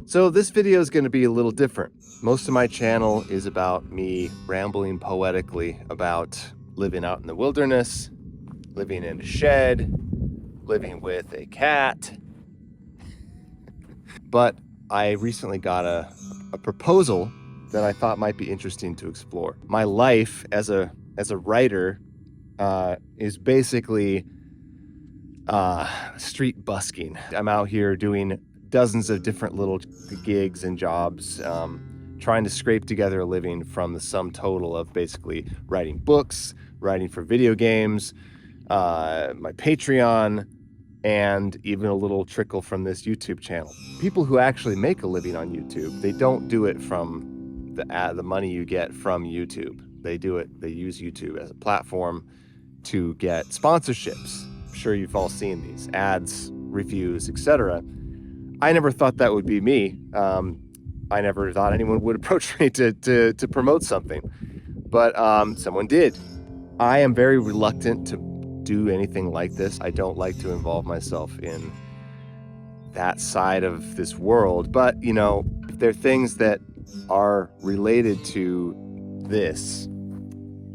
So this video is going to be a little different. Most of my channel is about me rambling poetically about living out in the wilderness, living in a shed, living with a cat. But I recently got a proposal that I thought might be interesting to explore. My life as a writer is basically street busking. I'm out here doing dozens of different little gigs and jobs, trying to scrape together a living from the sum total of basically writing books, writing for video games, my Patreon, and even a little trickle from this YouTube channel. People who actually make a living on YouTube, they don't do it from the money you get from YouTube. They use YouTube as a platform to get sponsorships. I'm sure you've all seen these ads, reviews, etc. I never thought that would be me. I never thought anyone would approach me to promote something, but someone did. I am very reluctant to do anything like this. I don't like to involve myself in that side of this world, but if there are things that are related to this,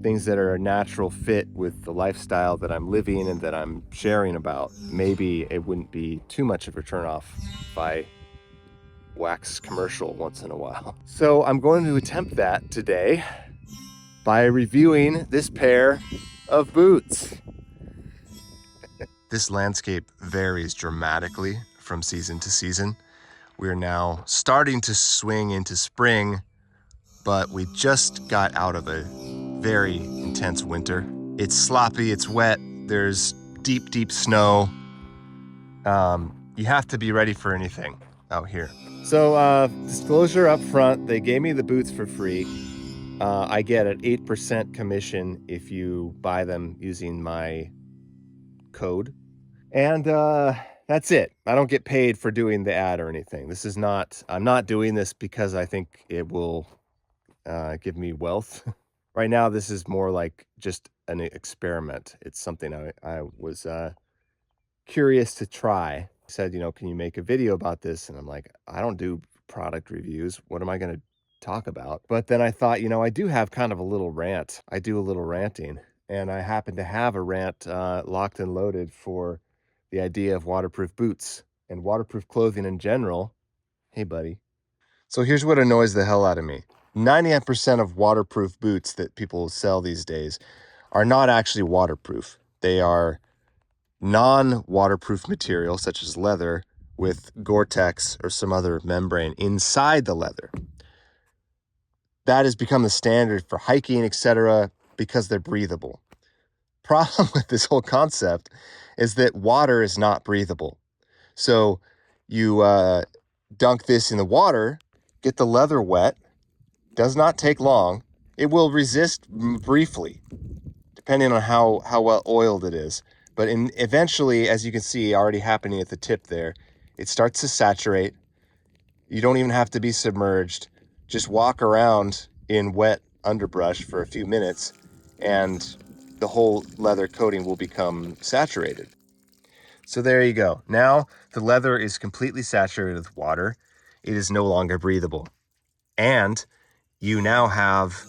things that are a natural fit with the lifestyle that I'm living and that I'm sharing about, maybe it wouldn't be too much of a turnoff if I wax commercial once in a while. So I'm going to attempt that today by reviewing this pair of boots. This landscape varies dramatically from season to season. We're now starting to swing into spring, but we just got out of a very intense winter. It's sloppy, it's wet, there's deep, deep snow. You have to be ready for anything out here. So disclosure up front, they gave me the boots for free. I get an 8% commission if you buy them using my code. And that's it. I don't get paid for doing the ad or anything. I'm not doing this because I think it will give me wealth. Right now, this is more like just an experiment. It's something I was curious to try. He said, can you make a video about this? And I'm like, I don't do product reviews. What am I going to talk about? But then I thought, I do have kind of a little rant. I do a little ranting. And I happen to have a rant locked and loaded for the idea of waterproof boots and waterproof clothing in general. Hey, buddy. So here's what annoys the hell out of me. 99% of waterproof boots that people sell these days are not actually waterproof. They are non-waterproof material, such as leather, with Gore-Tex or some other membrane inside the leather. That has become the standard for hiking, etc., because they're breathable. Problem with this whole concept is that water is not breathable. So you dunk this in the water, get the leather wet, does not take long. It will resist briefly, depending on how well oiled it is. But eventually, as you can see already happening at the tip there, it starts to saturate. You don't even have to be submerged. Just walk around in wet underbrush for a few minutes, and the whole leather coating will become saturated. So there you go. Now the leather is completely saturated with water. It is no longer breathable. And you now have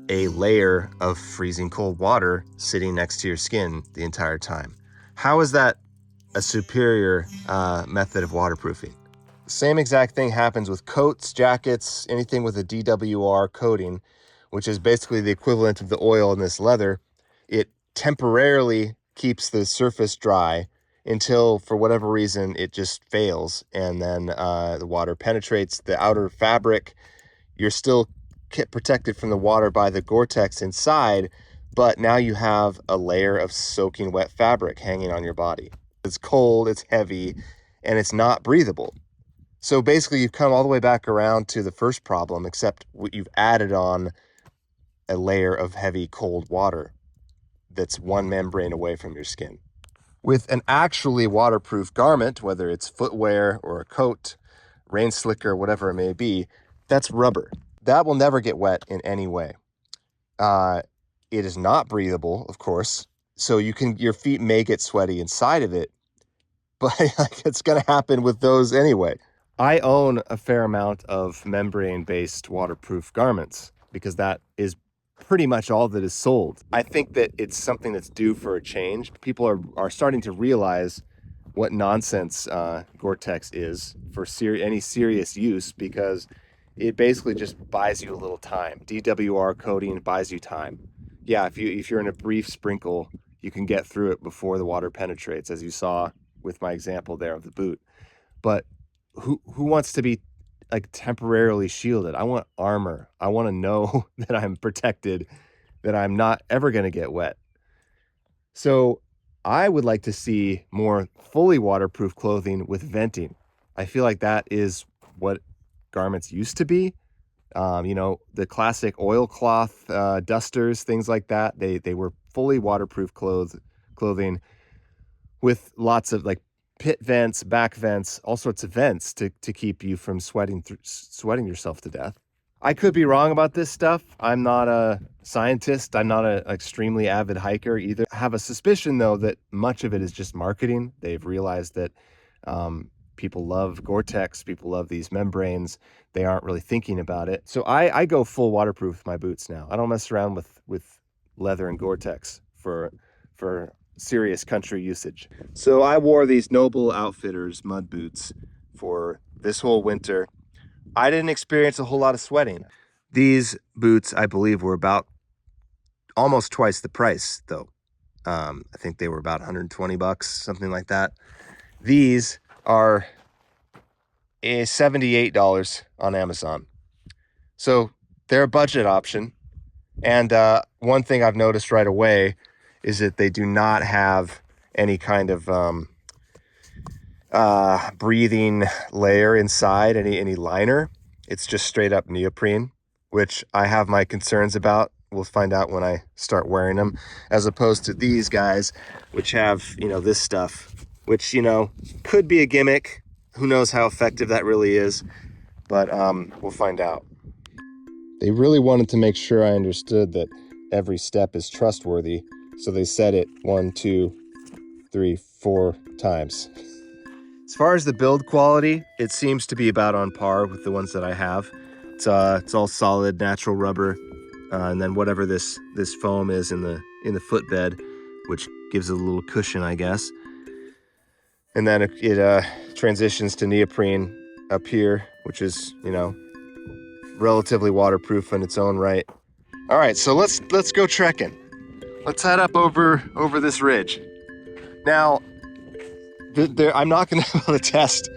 a layer of freezing cold water sitting next to your skin the entire time. How is that a superior method of waterproofing? The same exact thing happens with coats, jackets, anything with a DWR coating, which is basically the equivalent of the oil in this leather. It temporarily keeps the surface dry until, for whatever reason, it just fails, and then the water penetrates the outer fabric. You're still protected from the water by the Gore-Tex inside, but now you have a layer of soaking wet fabric hanging on your body. It's cold, it's heavy, and it's not breathable. So basically, you've come all the way back around to the first problem, except you've added on a layer of heavy, cold water that's one membrane away from your skin. With an actually waterproof garment, whether it's footwear or a coat, rain slicker, whatever it may be, that's rubber. That will never get wet in any way. It is not breathable, of course, so your feet may get sweaty inside of it, but it's going to happen with those anyway. I own a fair amount of membrane-based waterproof garments because that is pretty much all that is sold. I think that it's something that's due for a change. People are starting to realize what nonsense Gore-Tex is for any serious use, because it basically just buys you a little time. DWR coating buys you time. Yeah, if you're in a brief sprinkle, you can get through it before the water penetrates, as you saw with my example there of the boot. But who wants to be like temporarily shielded? I want armor. I want to know that I'm protected, that I'm not ever going to get wet. So I would like to see more fully waterproof clothing with venting. I feel like that is what garments used to be. The classic oilcloth dusters, things like that. They were fully waterproof clothing with lots of like pit vents, back vents, all sorts of vents to keep you from sweating yourself to death. I could be wrong about this stuff. I'm not a scientist. I'm not an extremely avid hiker either. I have a suspicion, though, that much of it is just marketing. They've realized that people love Gore-Tex. People love these membranes. They aren't really thinking about it. So I go full waterproof with my boots now. I don't mess around with leather and Gore-Tex for serious country usage. So I wore these Noble Outfitters mud boots for this whole winter. I didn't experience a whole lot of sweating. These boots, I believe, were about almost twice the price, though. I think they were about 120 bucks, something like that. These are $78 on Amazon. So they're a budget option. And one thing I've noticed right away is that they do not have any kind of breathing layer inside, any liner. It's just straight up neoprene, which I have my concerns about. We'll find out when I start wearing them, as opposed to these guys, which have, this stuff, which, could be a gimmick. Who knows how effective that really is, but we'll find out. They really wanted to make sure I understood that every step is trustworthy, so they said it 1, 2, 3, 4 times. As far as the build quality, it seems to be about on par with the ones that I have. It's all solid natural rubber, and then whatever this foam is in the footbed, which gives it a little cushion, I guess. And then it transitions to neoprene up here, which is relatively waterproof in its own right. All right, so let's go trekking. Let's head up over this ridge. Now, I'm not going to be able to test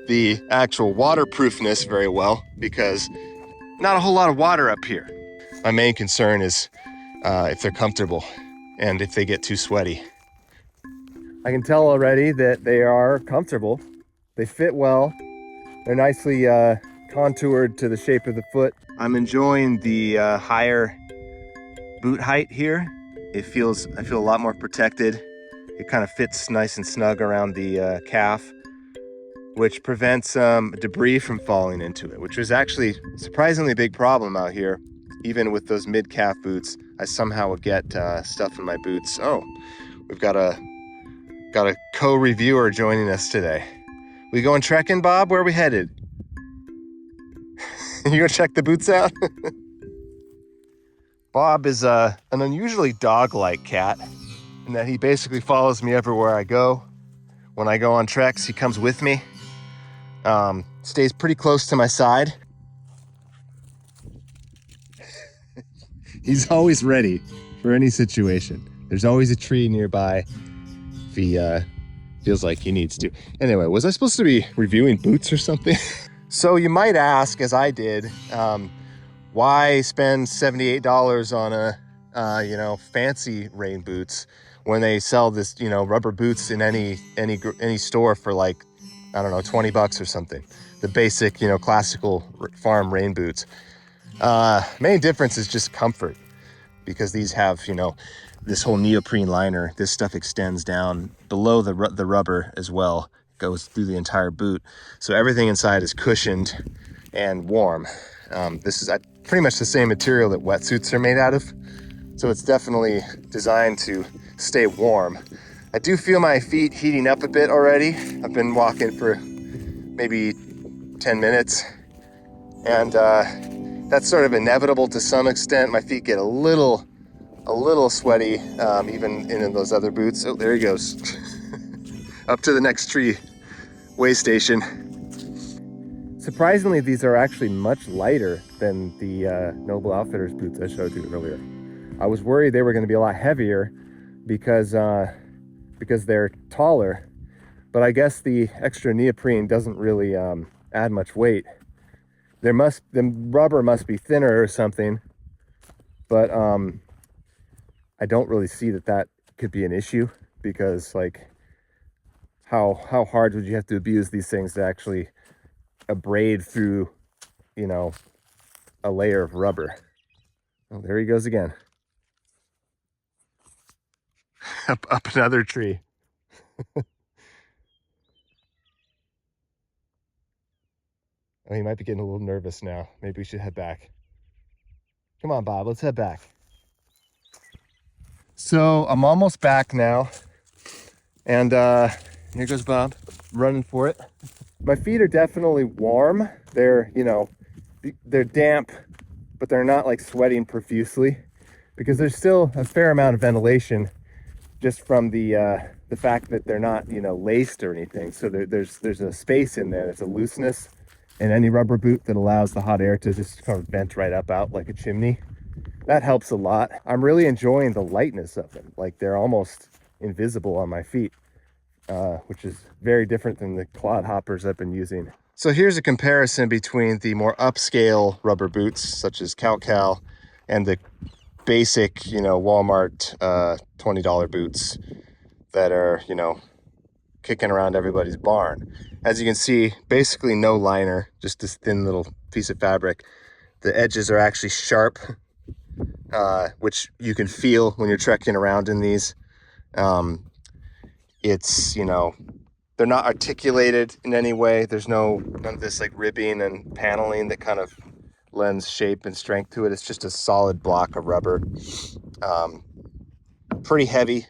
the actual waterproofness very well because not a whole lot of water up here. My main concern is if they're comfortable and if they get too sweaty. I can tell already that they are comfortable. They fit well. They're nicely contoured to the shape of the foot. I'm enjoying the higher boot height here. I feel a lot more protected. It kind of fits nice and snug around the calf, which prevents debris from falling into it, which was actually a surprisingly big problem out here. Even with those mid-calf boots, I somehow would get stuff in my boots. Oh, we've got a co-reviewer joining us today. We going trekking, Bob? Where are we headed? You go check the boots out? Bob is an unusually dog-like cat in that he basically follows me everywhere I go. When I go on treks, he comes with me. Stays pretty close to my side. He's always ready for any situation. There's always a tree nearby if he feels like he needs to. Anyway, was I supposed to be reviewing boots or something? So you might ask, as I did, why spend $78 on a fancy rain boots when they sell this rubber boots in any store for like, I don't know, 20 bucks or something. The basic classical farm rain boots. Main difference is just comfort, because these have this whole neoprene liner. This stuff extends down below the rubber as well. It goes through the entire boot, so everything inside is cushioned and warm. This is pretty much the same material that wetsuits are made out of, so it's definitely designed to stay warm. I do feel my feet heating up a bit already. I've been walking for maybe 10 minutes. And that's sort of inevitable to some extent. My feet get a little sweaty, even in those other boots. Oh, there he goes. Up to the next tree way station. Surprisingly, these are actually much lighter than the Noble Outfitters boots I showed you earlier. I was worried they were going to be a lot heavier because they're taller, but I guess the extra neoprene doesn't really add much weight. The rubber must be thinner or something, but I don't really see that could be an issue, because like how hard would you have to abuse these things to actually abrade through, you know, a layer of rubber. Oh, there he goes again. up another tree. Oh, he might be getting a little nervous now. Maybe we should head back. Come on, Bob, let's head back. So I'm almost back now. And here goes Bob, running for it. My feet are definitely warm. They're, you know, they're damp, but they're not like sweating profusely, because there's still a fair amount of ventilation just from the fact that they're not, you know, laced or anything. So there's a space in there. There's a looseness in any rubber boot that allows the hot air to just kind of vent right up out like a chimney. That helps a lot. I'm really enjoying the lightness of them. Like, they're almost invisible on my feet, which is very different than the clod hoppers I've been using. So here's a comparison between the more upscale rubber boots, such as Kalkal, and the basic, you know, Walmart $20 boots that are, you know, kicking around everybody's barn. As you can see, basically no liner, just this thin little piece of fabric. The edges are actually sharp, which you can feel when you're trekking around in these. It's, you know, they're not articulated in any way. There's none of this like ribbing and paneling that kind of lends shape and strength to it. It's just a solid block of rubber. Pretty heavy.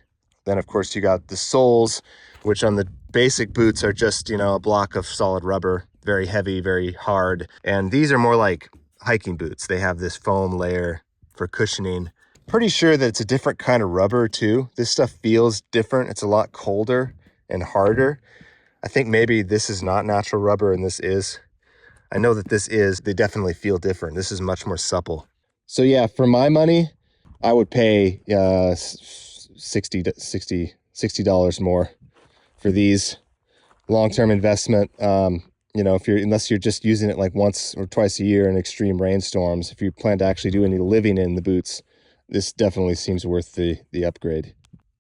Then of course you got the soles, which on the basic boots are just, you know, a block of solid rubber, very heavy, very hard. And these are more like hiking boots. They have this foam layer for cushioning. Pretty sure that it's a different kind of rubber too. This stuff feels different. It's a lot colder and harder. I think maybe this is not natural rubber and this is. I know that this is. They definitely feel different. This is much more supple. So yeah, for my money, I would pay $60 more for these. Long-term investment. You know, unless you're just using it like once or twice a year in extreme rainstorms, if you plan to actually do any living in the boots, this definitely seems worth the upgrade.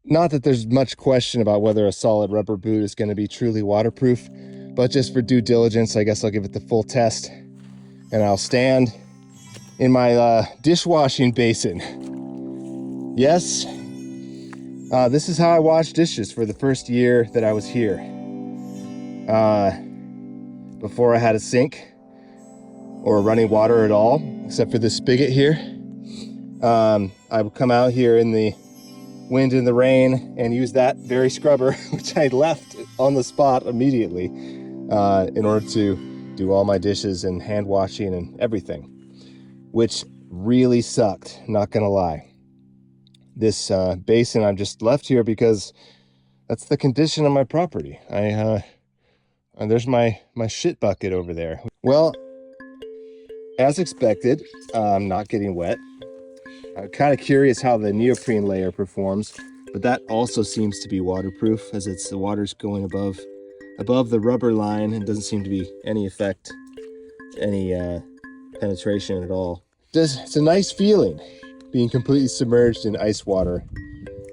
Not that there's much question about whether a solid rubber boot is going to be truly waterproof, but just for due diligence, I guess I'll give it the full test. And I'll stand in my dishwashing basin. Yes, this is how I wash dishes for the first year that I was here. Before I had a sink or running water at all, except for this spigot here. I would come out here in the wind and the rain and use that very scrubber, which I left on the spot immediately, in order to do all my dishes and hand washing and everything, which really sucked, not gonna lie. This basin I've just left here because that's the condition of my property. And there's my shit bucket over there. Well, as expected, I'm not getting wet. I'm kind of curious how the neoprene layer performs, but that also seems to be waterproof, as the water's going above the rubber line and doesn't seem to be any effect, any penetration at all. It's a nice feeling being completely submerged in ice water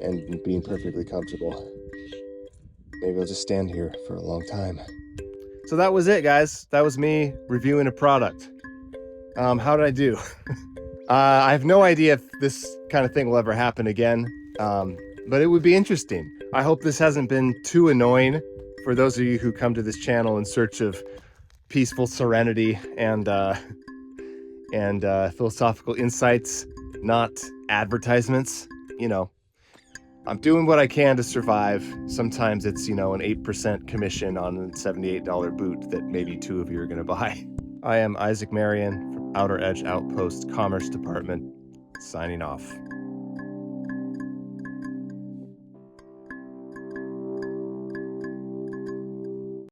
and being perfectly comfortable. Maybe I'll just stand here for a long time. So that was it, guys. That was me reviewing a product. How did I do? I have no idea if this kind of thing will ever happen again, but it would be interesting. I hope this hasn't been too annoying for those of you who come to this channel in search of peaceful serenity and philosophical insights, not advertisements, you know. I'm doing what I can to survive. Sometimes it's, an 8% commission on a $78 boot that maybe two of you are going to buy. I am Isaac Marion from Outer Edge Outpost Commerce Department, signing off.